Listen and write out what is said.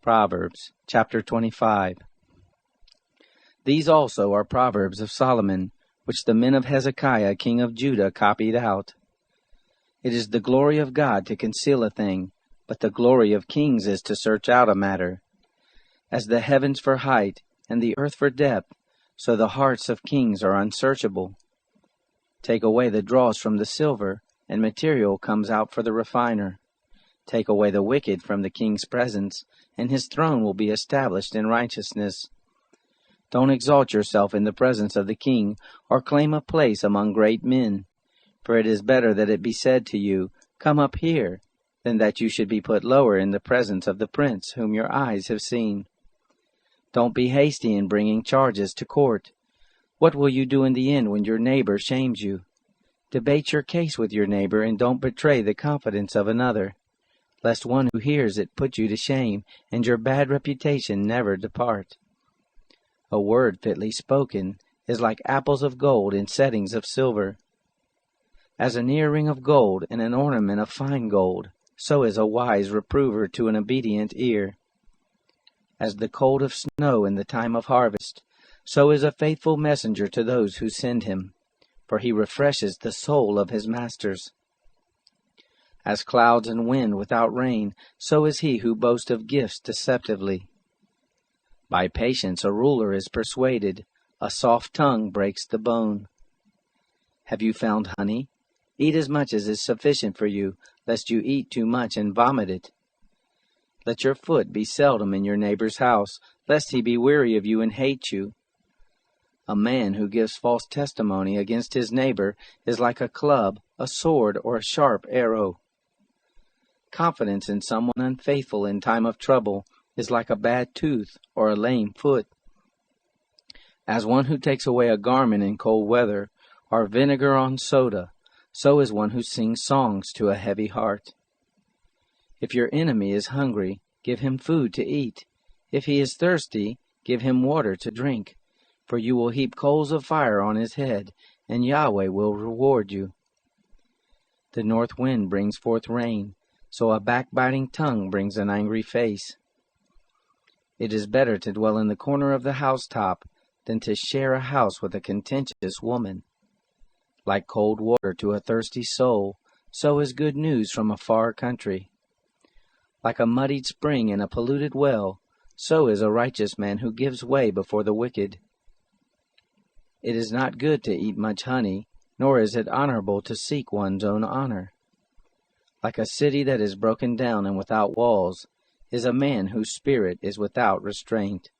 Proverbs chapter 25. These also are Proverbs of Solomon, which the men of Hezekiah king of Judah copied out. It is the glory of God to conceal a thing, but the glory of kings is to search out a matter. As the heavens for height, and the earth for depth, so the hearts of kings are unsearchable. Take away the dross from the silver, and material comes out for the refiner. Take away the wicked from the king's presence, and his throne will be established in righteousness. Don't exalt yourself in the presence of the king, or claim a place among great men. For it is better that it be said to you, "Come up here," than that you should be put lower in the presence of the prince whom your eyes have seen. Don't be hasty in bringing charges to court. What will you do in the end when your neighbor shames you? Debate your case with your neighbor, and don't betray the confidence of another, lest one who hears it put you to shame, and your bad reputation never depart. A word fitly spoken is like apples of gold in settings of silver. As an earring of gold and an ornament of fine gold, so is a wise reprover to an obedient ear. As the cold of snow in the time of harvest, so is a faithful messenger to those who send him, for he refreshes the soul of his masters. As clouds and wind without rain, so is he who boasts of gifts deceptively. By patience a ruler is persuaded, a soft tongue breaks the bone. Have you found honey? Eat as much as is sufficient for you, lest you eat too much and vomit it. Let your foot be seldom in your neighbor's house, lest he be weary of you and hate you. A man who gives false testimony against his neighbor is like a club, a sword, or a sharp arrow. Confidence in someone unfaithful in time of trouble is like a bad tooth or a lame foot. As one who takes away a garment in cold weather, or vinegar on soda, so is one who sings songs to a heavy heart. If your enemy is hungry, give him food to eat. If he is thirsty, give him water to drink. For you will heap coals of fire on his head, and Yahweh will reward you. The north wind brings forth rain, so a backbiting tongue brings an angry face. It is better to dwell in the corner of the housetop than to share a house with a contentious woman. Like cold water to a thirsty soul, so is good news from a far country. Like a muddied spring in a polluted well, so is a righteous man who gives way before the wicked. It is not good to eat much honey, nor is it honorable to seek one's own honor. Like a city that is broken down and without walls, is a man whose spirit is without restraint.